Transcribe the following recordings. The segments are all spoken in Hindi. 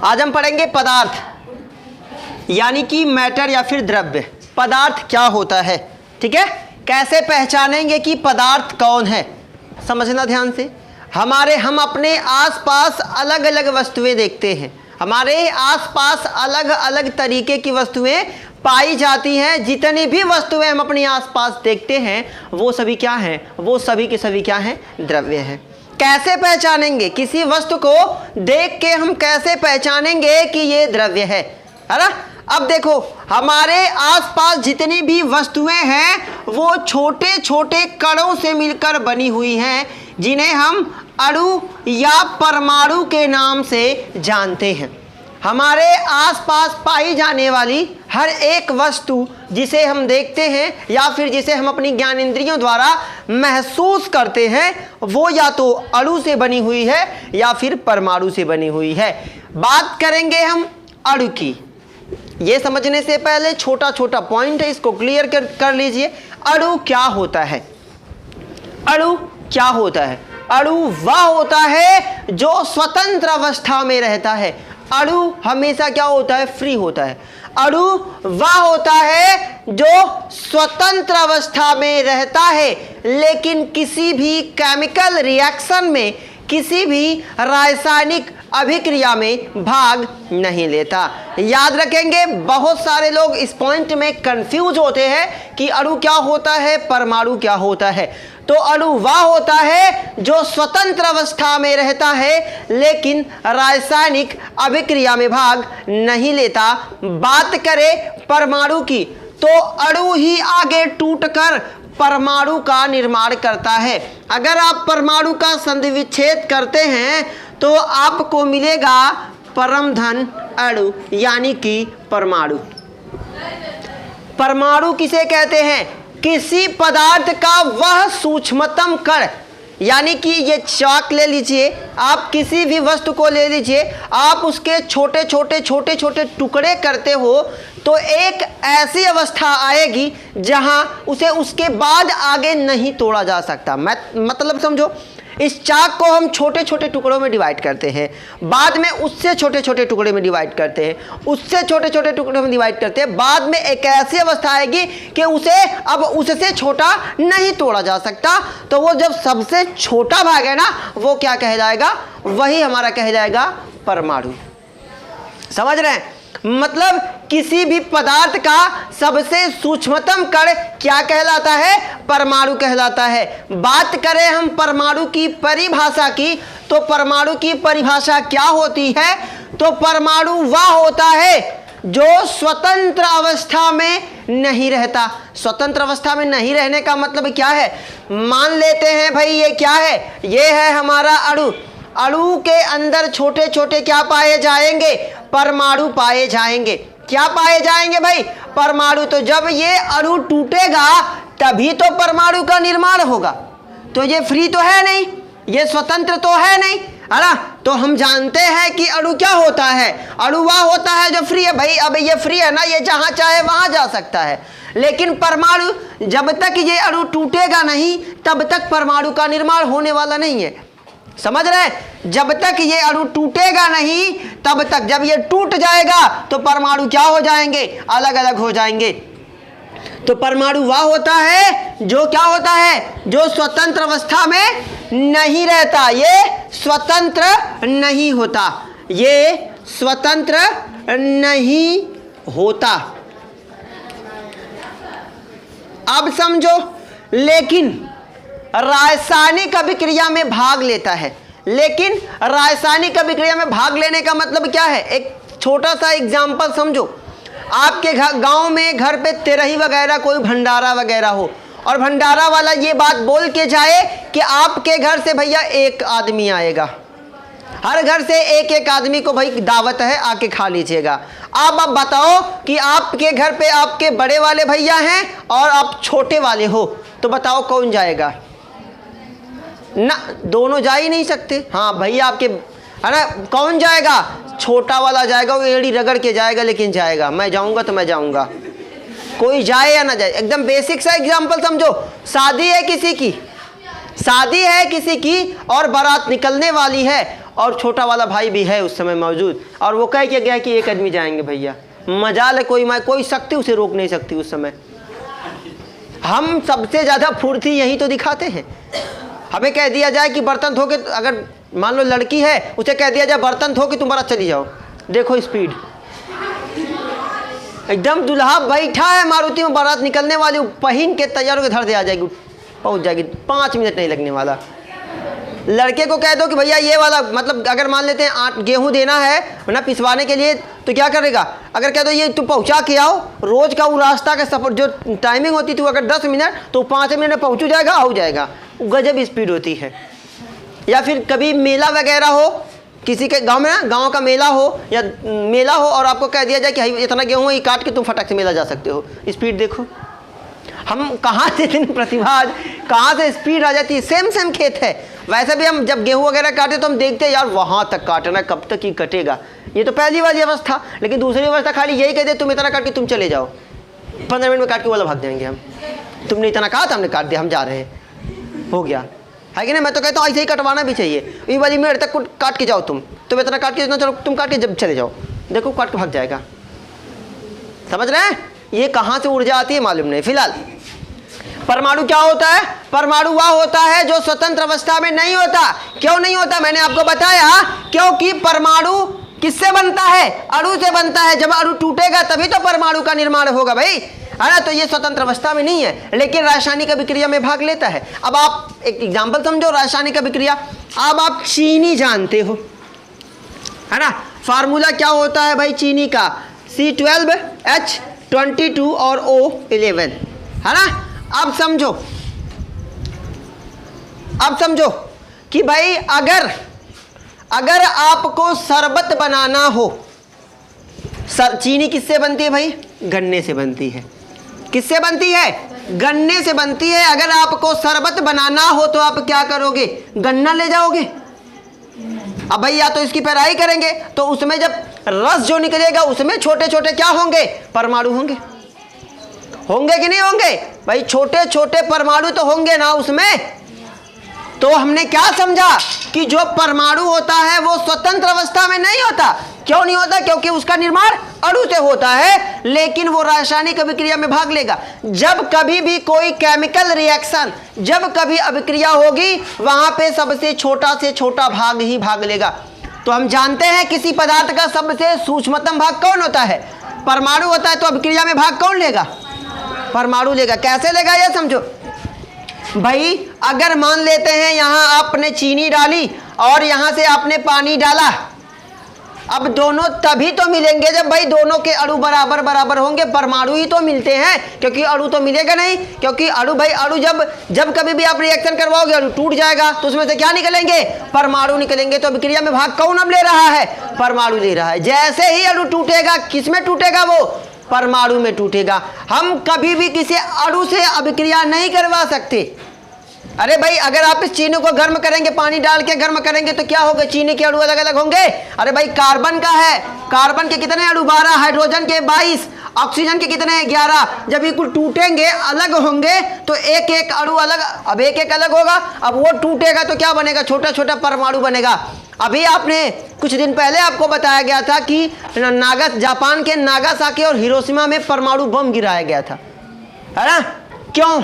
आज हम पढ़ेंगे पदार्थ यानी कि मैटर या फिर द्रव्य। पदार्थ क्या होता है, ठीक है। कैसे पहचानेंगे कि पदार्थ कौन है, समझना ध्यान से। हम अपने आसपास अलग अलग वस्तुएं देखते हैं, हमारे आसपास अलग अलग तरीके की वस्तुएं पाई जाती हैं। जितनी भी वस्तुएं हम अपने आसपास देखते हैं वो सभी क्या हैं, वो सभी के सभी क्या हैं, द्रव्य हैं। कैसे पहचानेंगे, किसी वस्तु को देख के हम कैसे पहचानेंगे कि ये द्रव्य है ना। अब देखो हमारे आसपास जितनी भी वस्तुएं हैं वो छोटे छोटे कणों से मिलकर बनी हुई हैं, जिन्हें हम अणु या परमाणु के नाम से जानते हैं। हमारे आसपास पाई जाने वाली हर एक वस्तु जिसे हम देखते हैं या फिर जिसे हम अपनी ज्ञानेंद्रियों द्वारा महसूस करते हैं वो या तो अणु से बनी हुई है या फिर परमाणु से बनी हुई है। बात करेंगे हम अणु की। ये समझने से पहले छोटा छोटा पॉइंट है, इसको क्लियर कर लीजिए। अणु क्या होता है, अणु क्या होता है? अणु वह होता है जो स्वतंत्र अवस्था में रहता है। अणु हमेशा क्या होता है, फ्री होता है। अणु वह होता है जो स्वतंत्र अवस्था में रहता है लेकिन किसी भी केमिकल रिएक्शन में, किसी भी रासायनिक अभिक्रिया में भाग नहीं लेता। याद रखेंगे, बहुत सारे लोग इस पॉइंट में कंफ्यूज होते हैं कि अणु क्या होता है, परमाणु क्या होता है। तो अणु वह होता है जो स्वतंत्र अवस्था में रहता है लेकिन रासायनिक अभिक्रिया में भाग नहीं लेता। बात करें परमाणु की तो अणु ही आगे टूटकर परमाणु का निर्माण करता है। अगर आप परमाणु का संधि विच्छेद करते हैं तो आपको मिलेगा परमधन अणु यानी कि परमाणु। परमाणु किसे कहते हैं? किसी पदार्थ का वह सूक्ष्मतम कण, यानी कि ये चाक ले लीजिए, आप किसी भी वस्तु को ले लीजिए, आप उसके छोटे छोटे टुकड़े करते हो तो एक ऐसी अवस्था आएगी जहां उसे उसके बाद आगे नहीं तोड़ा जा सकता। मतलब समझो, इस चाक को हम छोटे छोटे टुकड़ों में डिवाइड करते हैं, बाद में उससे छोटे छोटे टुकड़े में डिवाइड करते हैं, उससे छोटे छोटे टुकड़ों में डिवाइड करते हैं, बाद में एक ऐसी अवस्था आएगी कि उसे अब उससे छोटा नहीं तोड़ा जा सकता। तो वो जब सबसे छोटा भाग है ना, वो क्या कहलाएगा, वही हमारा कहलाएगा परमाणु। समझ रहे हैं? मतलब किसी भी पदार्थ का सबसे सूक्ष्मतम कण क्या कहलाता है, परमाणु कहलाता है। बात करें हम परमाणु की परिभाषा की तो परमाणु की परिभाषा क्या होती है? तो परमाणु वह होता है जो स्वतंत्र अवस्था में नहीं रहता। स्वतंत्र अवस्था में नहीं रहने का मतलब क्या है? मान लेते हैं भाई ये क्या है, ये है हमारा अणु। अणु के अंदर छोटे छोटे क्या पाए जाएंगे, परमाणु पाए जाएंगे। क्या पाए जाएंगे भाई? परमाणु। तो जब ये अणु टूटेगा तभी तो परमाणु का निर्माण होगा। तो ये फ्री तो है नहीं, ये स्वतंत्र तो है नहीं, है ना। तो हम जानते हैं कि अणु क्या होता है, अणु वह होता है जो फ्री है। भाई अब ये फ्री है ना, ये जहां चाहे वहां जा सकता है। लेकिन परमाणु, जब तक ये अणु टूटेगा नहीं तब तक परमाणु का निर्माण होने वाला नहीं है। समझ रहे हैं? जब तक ये अणु टूटेगा नहीं तब तक, जब ये टूट जाएगा तो परमाणु क्या हो जाएंगे, अलग अलग हो जाएंगे। तो परमाणु वह होता है जो क्या होता है, जो स्वतंत्र अवस्था में नहीं रहता। ये स्वतंत्र नहीं होता, ये स्वतंत्र नहीं होता। अब समझो, लेकिन रासायनिक अभिक्रिया में भाग लेता है। लेकिन रासायनिक अभिक्रिया में भाग लेने का मतलब क्या है? एक छोटा सा एग्जांपल समझो। आपके गांव में घर पे तेरही वगैरह कोई भंडारा वगैरह हो और भंडारा वाला ये बात बोल के जाए कि आपके घर से भैया एक आदमी आएगा, हर घर से एक एक आदमी को भाई दावत है, आके खा लीजिएगा। आप बताओ कि आपके घर पे आपके बड़े वाले भैया हैं और आप छोटे वाले हो, तो बताओ कौन जाएगा? ना, दोनों जा ही नहीं सकते। हाँ भैया आपके, है ना, कौन जाएगा? छोटा वाला जाएगा, वो एड़ी रगड़ के जाएगा, लेकिन जाएगा। मैं जाऊंगा तो मैं जाऊंगा, कोई जाए या ना जाए। एकदम बेसिक सा एग्जांपल समझो। शादी है किसी की, शादी है किसी की और बारात निकलने वाली है और छोटा वाला भाई भी है उस समय मौजूद, और वो कह के गया कि एक आदमी जाएंगे भैया, मजाल है, कोई शक्ति उसे रोक नहीं सकती उस समय। हम सबसे ज़्यादा फुर्ती यही तो दिखाते हैं। हमें कह दिया जाए कि बर्तन धो के, अगर मान लो लड़की है उसे कह दिया जाए बर्तन धो के तुम बारात चली जाओ, देखो स्पीड, एकदम दुल्हा बैठा है मारुति में, बारात निकलने वाली, पहन के तैयार होकर धर दे आ जाएगी, पहुंच जाएगी, 5 मिनट नहीं लगने वाला। लड़के को कह दो कि भैया ये वाला, मतलब अगर मान लेते हैं गेहूं देना है ना पिसवाने के लिए, तो क्या करेगा, अगर कह दो ये तुम पहुंचा के आओ, रोज का वो रास्ता का सफर जो टाइमिंग होती थी अगर 10 मिनट तो 5 मिनट में पहुंच जाएगा, हो जाएगा, गजब स्पीड होती है। या फिर कभी मेला वगैरह हो, किसी के गांव में ना, गांव का मेला हो या मेला हो और आपको कह दिया जाए कि इतना गेहूं है, ये काट के तुम फटाक से मेला जा सकते हो, स्पीड देखो। हम कहाँ से इतनी प्रतिभा, कहाँ से स्पीड आ जाती है। सेम खेत है, वैसे भी हम जब गेहूं वगैरह काटे तो हम देखते हैं यार वहाँ तक काटना, कब तक ही कटेगा, ये तो पहली वाली अवस्था। लेकिन दूसरी अवस्था खाली यही कह दे तुम इतना काट के तुम चले जाओ, 15 मिनट में काट के वाला भाग जाएंगे हम, तुमने इतना कहा था हमने काट दिया, हम जा रहे हैं, हो गया है कि नहीं। मैं तो कहता हूँ ऐसे ही कटवाना भी चाहिए, ये वाली मिनट तक काट के जाओ, तुम इतना काट के, चलो तुम काट के जब चले जाओ, देखो काट के भाग जाएगा। समझ रहे हैं, ये कहाँ से ऊर्जा आती है मालूम नहीं। फिलहाल परमाणु क्या होता है, परमाणु वह होता है जो स्वतंत्र अवस्था में नहीं होता। क्यों नहीं होता, मैंने आपको बताया, क्योंकि परमाणु किससे बनता है, अणु से बनता है। जब अणु टूटेगा तभी तो परमाणु का निर्माण होगा भाई, है ना। तो ये स्वतंत्र अवस्था में नहीं है, लेकिन रासायनिक अभिक्रिया में भाग लेता है। अब आप एक एग्जाम्पल समझो, रासायनिक अभिक्रिया। अब आप चीनी जानते हो, है ना, फार्मूला क्या होता है भाई चीनी का, C12H22 और O11, है ना। अब समझो कि भाई अगर आपको शरबत बनाना हो, चीनी किससे बनती है भाई, गन्ने से बनती है। किससे बनती है, गन्ने से बनती है। अगर आपको शरबत बनाना हो तो आप क्या करोगे, गन्ना ले जाओगे। अब भाई या तो इसकी पेराई करेंगे तो उसमें जब रस जो निकलेगा उसमें छोटे छोटे क्या होंगे, परमाणु होंगे कि नहीं होंगे भाई, छोटे छोटे परमाणु तो होंगे ना उसमें। तो हमने क्या समझा कि जो परमाणु होता है वो स्वतंत्र अवस्था में नहीं होता। क्यों नहीं होता, क्योंकि उसका निर्माण अणु से होता है, लेकिन वो रासायनिक अभिक्रिया में भाग लेगा। जब कभी भी कोई केमिकल रिएक्शन, जब कभी अभिक्रिया होगी, वहां पे सबसे छोटा से छोटा भाग ही भाग लेगा। तो हम जानते हैं किसी पदार्थ का सबसे सूक्ष्मतम भाग कौन होता है, परमाणु होता है। तो अभिक्रिया में भाग कौन लेगा, परमाणु लेगा। कैसे लेगा ये समझो भाई, अगर मान लेते हैं यहां आपने चीनी डाली और यहां से आपने पानी डाला, अब दोनों तभी तो मिलेंगे जब भाई दोनों के अणु बराबर बराबर होंगे, परमाणु ही तो मिलते हैं, क्योंकि अणु तो मिलेगा नहीं। क्योंकि अणु भाई अणु जब कभी भी आप रिएक्शन करवाओगे अणु टूट जाएगा, तो उसमें से क्या निकलेंगे, परमाणु निकलेंगे। तो अभिक्रिया में भाग कौन अब ले रहा है, परमाणु ले रहा है। जैसे ही अणु टूटेगा, किस में टूटेगा, वो परमाणु में टूटेगा। हम कभी भी किसी अणु से अभिक्रिया नहीं करवा सकते। अरे भाई अगर आप इस चीनी को गर्म करेंगे, पानी डाल के गर्म करेंगे तो क्या होगा, चीनी के अणु अलग अलग होंगे। अरे भाई कार्बन का है, कार्बन के कितने अणु 12, हाइड्रोजन के 22, ऑक्सीजन के कितने 11। जब बिल्कुल टूटेंगे अलग होंगे तो एक एक अणु अलग, अब एक एक अलग होगा। अब वो टूटेगा तो क्या बनेगा, छोटा छोटा परमाणु बनेगा। अभी आपने कुछ दिन पहले आपको बताया गया था कि जापान के नागासाकी और हिरोशिमा में परमाणु बम गिराया गया था, है ना। क्यों,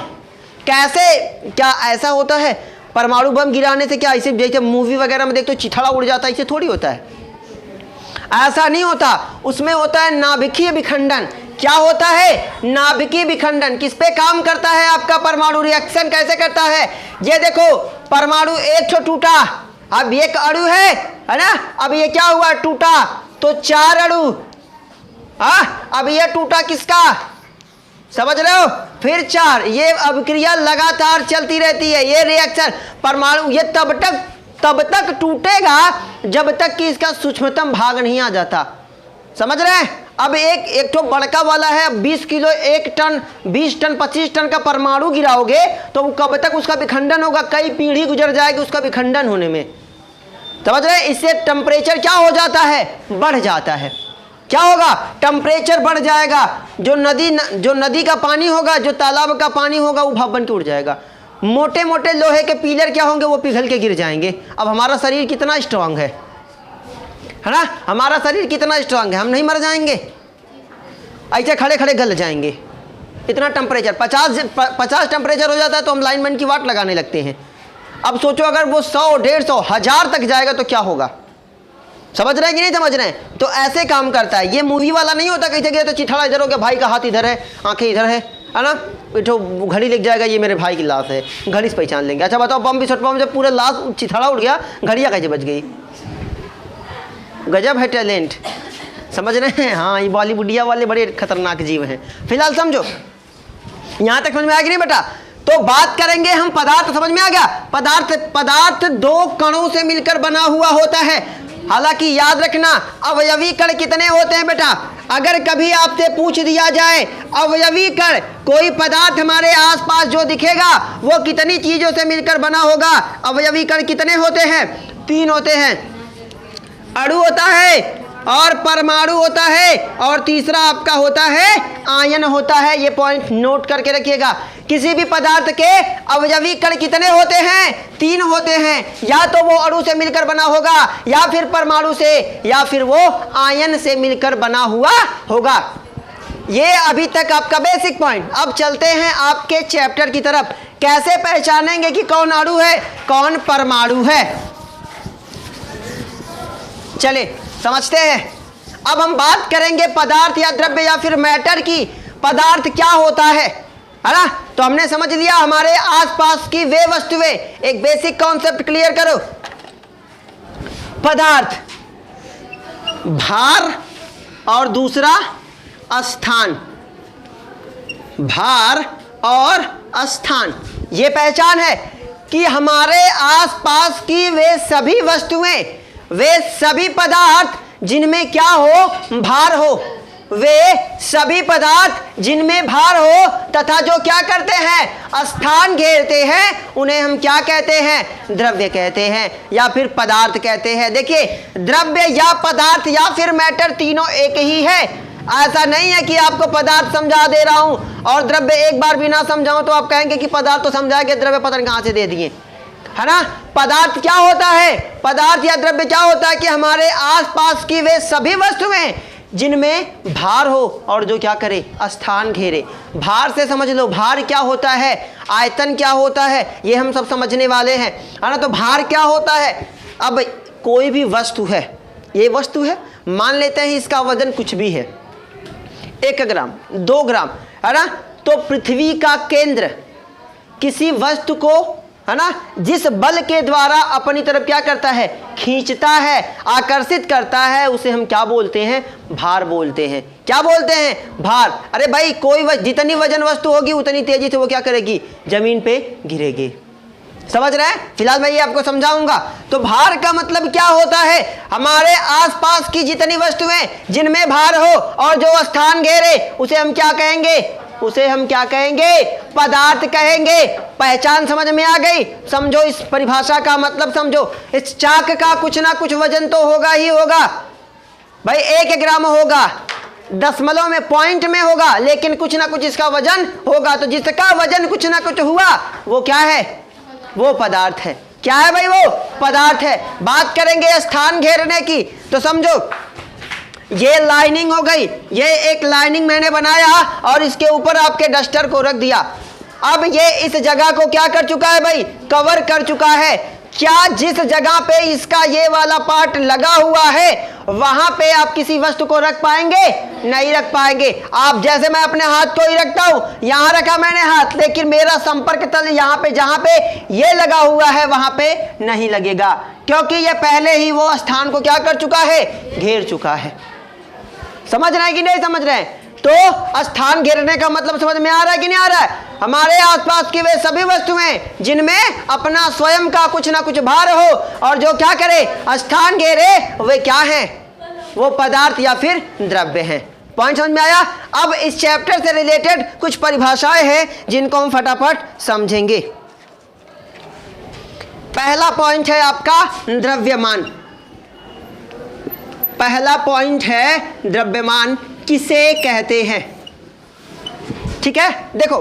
कैसे, क्या ऐसा होता है, परमाणु बम गिराने से क्या ऐसे जैसे मूवी वगैरह में देखते हो चिथड़ा उड़ जाता है, ऐसे थोड़ी होता है, ऐसा नहीं होता। उसमें होता है नाभिकीय विखंडन। क्या होता है, नाभिकीय विखंडन। किस पे काम करता है आपका परमाणु, रिएक्शन कैसे करता है। ये देखो परमाणु एक तो टूटा, अब एक अणु है ना, अब ये क्या हुआ, टूटा तो 4 अणु। अब ये टूटा किसका, समझ रहे हो, फिर 4। ये अभिक्रिया लगातार चलती रहती है, ये रिएक्शन परमाणु ये तब तक टूटेगा जब तक कि इसका सूक्ष्मतम भाग नहीं आ जाता। समझ रहे हैं। अब एक तो बड़का वाला है 20 किलो, 1 टन, 20 टन, 25 टन का परमाणु गिराओगे तो कब तक उसका विखंडन होगा, कई पीढ़ी गुजर जाएगी उसका विखंडन होने में। समझ रहे हैं। इससे टेम्परेचर क्या हो जाता है, बढ़ जाता है। क्या होगा, टेम्परेचर बढ़ जाएगा। जो नदी का पानी होगा, जो तालाब का पानी होगा, वो भाप बन के उड़ जाएगा। मोटे मोटे लोहे के पिलर क्या होंगे, वो पिघल के गिर जाएंगे। अब हमारा शरीर कितना स्ट्रांग है ना, हमारा शरीर कितना स्ट्रांग है, हम नहीं मर जाएंगे, ऐसे खड़े खड़े गल जाएंगे। इतना टेम्परेचर 50 टेम्परेचर हो जाता है तो हम लाइनमैन की वाट लगाने लगते हैं। अब सोचो अगर वो 100, 150, 1000 तक जाएगा तो क्या होगा। समझ रहे हैं कि नहीं समझ रहे हैं। तो ऐसे काम करता है ये। मूवी वाला नहीं होता, कहीं जगह तो चिथड़ा इधर हो गया, भाई का हाथ इधर है, आंखें इधर है ना, बैठो घड़ी लिख जाएगा ये मेरे भाई की लाश है, घड़ी से पहचान लेंगे। अच्छा बताओ बम विस्फोट में जब पूरा लाश चिथड़ा उड़ गया, घड़ियाँ कैसे बच गई। गजब है टैलेंट, समझ रहे हैं। हाँ ये बॉलीवुडिया वाले बड़े खतरनाक जीव हैं। फिलहाल समझो, यहाँ तक समझ में आ गया नहीं बेटा। तो बात करेंगे हम पदार्थ, समझ में आ गया। पदार्थ दो कणों से मिलकर बना हुआ होता है। हालांकि याद रखना अवयवी कण कितने होते हैं बेटा। अगर कभी आपसे पूछ दिया जाए अवयवी कण, कोई पदार्थ हमारे आसपास जो दिखेगा वो कितनी चीजों से मिलकर बना होगा, अवयवी कण कितने होते हैं, 3 होते हैं। अणु होता है और परमाणु होता है और तीसरा आपका होता है आयन होता है। ये पॉइंट नोट करके रखिएगा। किसी भी पदार्थ के अवयवी कण कितने होते हैं, 3 होते हैं। या तो वो अणु से मिलकर बना होगा, या फिर परमाणु से, या फिर वो आयन से मिलकर बना हुआ होगा। ये अभी तक आपका बेसिक पॉइंट। अब चलते हैं आपके चैप्टर की तरफ। कैसे पहचानेंगे कि कौन अणु है कौन परमाणु है, चले समझते हैं। अब हम बात करेंगे पदार्थ या द्रव्य या फिर मैटर की। पदार्थ क्या होता है ना। तो हमने समझ लिया हमारे आसपास की वे वस्तुएं। एक बेसिक कॉन्सेप्ट क्लियर करो। पदार्थ भार और दूसरा स्थान, भार और स्थान। ये पहचान है कि हमारे आसपास की वे सभी वस्तुएं, वे सभी पदार्थ जिनमें क्या हो, भार हो, वे सभी पदार्थ जिनमें भार हो तथा जो क्या करते हैं, स्थान घेरते हैं, उन्हें हम क्या कहते हैं, द्रव्य कहते हैं या फिर पदार्थ कहते हैं। देखिए द्रव्य या पदार्थ या फिर मैटर तीनों एक ही है। ऐसा नहीं है कि आपको पदार्थ समझा दे रहा हूं और द्रव्य एक बार भी ना समझाऊं तो आप कहेंगे कि पदार्थ तो समझा के द्रव्य पता नहीं कहां से दे दिए, है ना। पदार्थ क्या होता है, पदार्थ या द्रव्य क्या होता है कि हमारे आसपास की वे सभी वस्तुएं जिनमें भार हो और जो क्या करे, स्थान घेरे। भार से समझ लो, भार क्या होता है, आयतन क्या होता है, ये हम सब समझने वाले हैं, है ना। तो भार क्या होता है। अब कोई भी वस्तु है, ये वस्तु है, मान लेते हैं इसका वजन कुछ भी है, 1 ग्राम 2 ग्राम, है ना। तो पृथ्वी का केंद्र किसी वस्तु को, है ना, जिस बल के द्वारा अपनी तरफ क्या करता है, खींचता है, आकर्षित करता है, उसे हम क्या बोलते हैं, भार बोलते हैं। क्या बोलते हैं, भार। अरे भाई कोई जितनी वजन वस्तु होगी उतनी तेजी से वो क्या करेगी, जमीन पे गिरेगी। समझ रहे हैं। फिलहाल मैं ये आपको समझाऊंगा। तो भार का मतलब क्या होता है, हमारे आसपास की जितनी वस्तुएं जिनमें भार हो और जो स्थान घेरे, उसे हम क्या कहेंगे, उसे हम क्या कहेंगे, पदार्थ कहेंगे। पहचान समझ में आ गई। समझो इस परिभाषा का मतलब समझो। इस चाक का कुछ ना कुछ वजन तो होगा ही होगा भाई, 1 ग्राम होगा, दशमलव में, पॉइंट में होगा, लेकिन कुछ ना कुछ इसका वजन होगा। तो जिसका वजन कुछ ना कुछ हुआ वो क्या है, वो पदार्थ है। क्या है भाई, वो पदार्थ है। बात करेंगे स्थान घेरने की। तो समझो ये लाइनिंग हो गई, ये एक लाइनिंग मैंने बनाया और इसके ऊपर आपके डस्टर को रख दिया। अब ये इस जगह को क्या कर चुका है भाई, कवर कर चुका है। क्या जिस जगह पे इसका ये वाला पार्ट लगा हुआ है वहां पे आप किसी वस्तु को रख पाएंगे, नहीं रख पाएंगे। आप जैसे मैं अपने हाथ को ही रखता हूं, यहां रखा मैंने हाथ, लेकिन मेरा संपर्क तल यहां पे, जहां पे ये लगा हुआ है वहां पे नहीं लगेगा, क्योंकि ये पहले ही वो स्थान को क्या कर चुका है, घेर चुका है। समझ रहे हैं कि नहीं समझ रहे हैं। तो स्थान घेरने का मतलब समझ में आ रहा है कि नहीं आ रहा है। हमारे आसपास की वे सभी वस्तुएं जिनमें अपना स्वयं का कुछ ना कुछ भार हो और जो क्या करे, स्थान घेरे, वे क्या हैं, वो पदार्थ या फिर द्रव्य हैं। पॉइंट समझ में आया। अब इस चैप्टर से रिलेटेड कुछ परिभाषाएं हैं जिनको हम फटाफट समझेंगे। पहला पॉइंट है आपका द्रव्यमान। पहला पॉइंट है द्रव्यमान किसे कहते हैं। ठीक है, देखो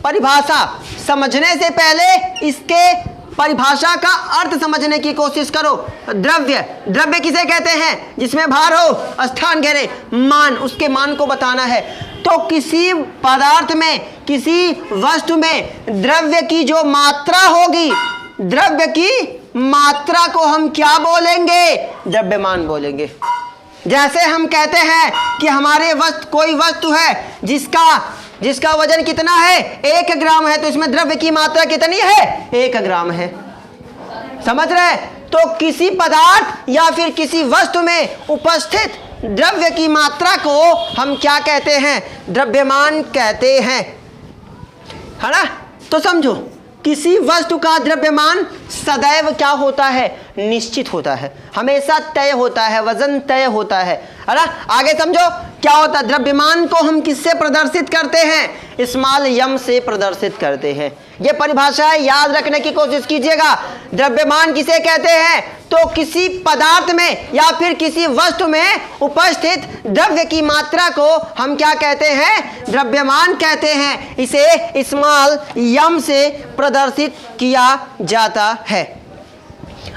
परिभाषा समझने से पहले इसके परिभाषा का अर्थ समझने की कोशिश करो। द्रव्य, द्रव्य किसे कहते हैं? जिसमें भार हो, स्थान घेरे, मान, उसके मान को बताना है। तो किसी पदार्थ में, किसी वस्तु में द्रव्य की जो मात्रा होगी, द्रव्य की मात्रा को हम क्या बोलेंगे? द्रव्यमान बोलेंगे। जैसे हम कहते हैं कि हमारे कोई वस्तु है जिसका वजन कितना है? 1 ग्राम है, तो इसमें द्रव्य की मात्रा कितनी है? 1 ग्राम है। समझ रहे? तो किसी पदार्थ या फिर किसी वस्तु में उपस्थित द्रव्य की मात्रा को हम क्या कहते हैं? द्रव्यमान कहते हैं, है ना? तो समझो, किसी वस्तु का द्रव्यमान सदैव क्या होता है? निश्चित होता है, हमेशा तय होता है, वजन तय होता है ना? आगे समझो क्या होता है। द्रव्यमान को हम किससे प्रदर्शित करते हैं? स्मॉल m से प्रदर्शित करते हैं। ये परिभाषाएं याद रखने की कोशिश कीजिएगा। द्रव्यमान किसे कहते हैं? तो किसी पदार्थ में या फिर किसी वस्तु में उपस्थित द्रव्य की मात्रा को हम क्या कहते हैं? द्रव्यमान कहते हैं। इसे स्मॉल m से प्रदर्शित किया जाता है।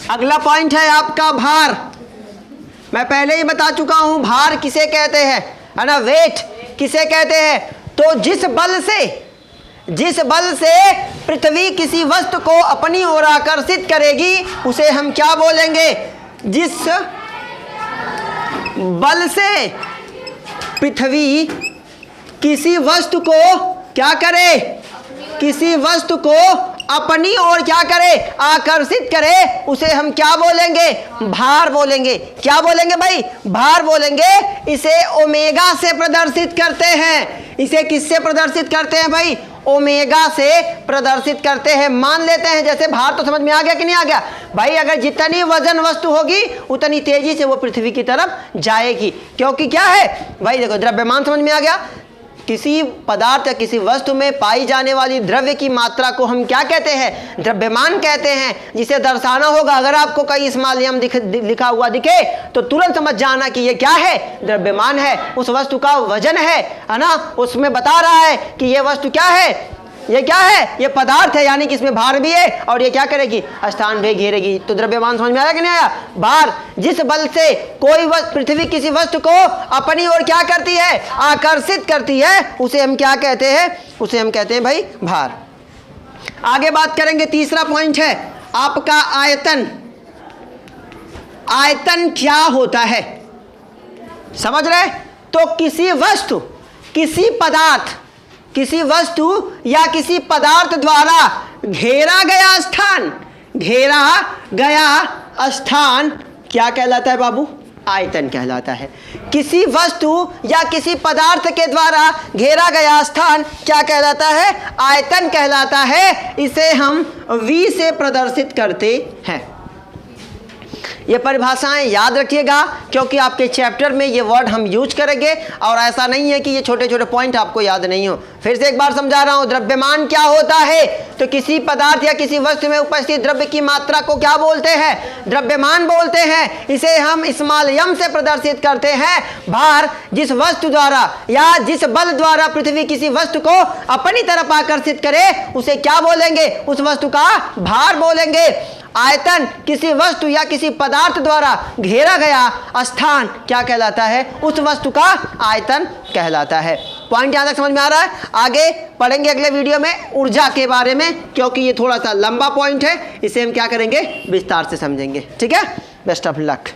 अगला पॉइंट है आपका भार। मैं पहले ही बता चुका हूं भार किसे कहते हैं, है ना? वेट किसे कहते हैं? तो जिस बल से पृथ्वी किसी वस्तु को अपनी ओर आकर्षित करेगी उसे हम क्या बोलेंगे? जिस बल से पृथ्वी किसी वस्तु को क्या करे? किसी वस्तु को अपनी ओर क्या करे? आकर्षित करे, उसे हम क्या बोलेंगे? भार बोलेंगे। क्या बोलेंगे भाई? भार बोलेंगे। इसे ओमेगा से प्रदर्शित करते हैं। इसे किससे प्रदर्शित करते हैं भाई? ओमेगा से प्रदर्शित करते हैं। मान लेते हैं, जैसे भार तो समझ में आ गया कि नहीं आ गया भाई? अगर जितनी वजन वस्तु होगी उतनी तेजी से वो पृथ्वी की तरफ जाएगी, क्योंकि क्या है भाई? देखो, द्रव्यमान समझ में आ गया। किसी पदार्थ या किसी वस्तु में पाई जाने वाली द्रव्य की मात्रा को हम क्या कहते हैं? द्रव्यमान कहते हैं। जिसे दर्शाना होगा, अगर आपको कहीं स्मॉल m लिखा हुआ दिखे तो तुरंत समझ जाना कि ये क्या है? द्रव्यमान है। उस वस्तु का वजन है ना? उसमें बता रहा है कि ये वस्तु क्या है? ये क्या है? ये पदार्थ है, यानी कि इसमें भार भी है और ये क्या करेगी? स्थान भी घेरेगी। तो द्रव्यमान समझ में आया कि नहीं आया? भार, जिस बल से कोई पृथ्वी किसी वस्तु को अपनी ओर क्या करती है? आकर्षित करती है, उसे हम क्या कहते हैं? उसे हम कहते हैं भाई भार। आगे बात करेंगे। तीसरा पॉइंट है आपका आयतन। आयतन क्या होता है? समझ रहे? तो किसी वस्तु, किसी पदार्थ, किसी वस्तु या किसी पदार्थ द्वारा घेरा गया स्थान क्या कहलाता है बाबू? आयतन कहलाता है। किसी वस्तु या किसी पदार्थ के द्वारा घेरा गया स्थान क्या कहलाता है? आयतन कहलाता है। इसे हम v से प्रदर्शित करते हैं। ये परिभाषाएं याद रखिएगा, क्योंकि आपके चैप्टर में ये वर्ड हम यूज करेंगे। और ऐसा नहीं है कि ये छोटे छोटे पॉइंट आपको याद नहीं हो। फिर से एक बार समझा रहा हूं, द्रव्यमान क्या होता है? तो किसी पदार्थ या किसी वस्तु में उपस्थित द्रव्य की मात्रा को क्या बोलते हैं? द्रव्यमान बोलते हैं। इसे हम स्मॉल m से प्रदर्शित करते हैं। भार, जिस वस्तु द्वारा या जिस बल द्वारा पृथ्वी किसी वस्तु को अपनी तरफ आकर्षित करे उसे क्या बोलेंगे? उस वस्तु का भार बोलेंगे। आयतन, किसी वस्तु या किसी पदार्थ द्वारा घेरा गया स्थान क्या कहलाता है? उस वस्तु का आयतन कहलाता है। पॉइंट यहां तक समझ में आ रहा है? आगे पढ़ेंगे अगले वीडियो में ऊर्जा के बारे में, क्योंकि ये थोड़ा सा लंबा पॉइंट है। इसे हम क्या करेंगे? विस्तार से समझेंगे। ठीक है? Best of luck.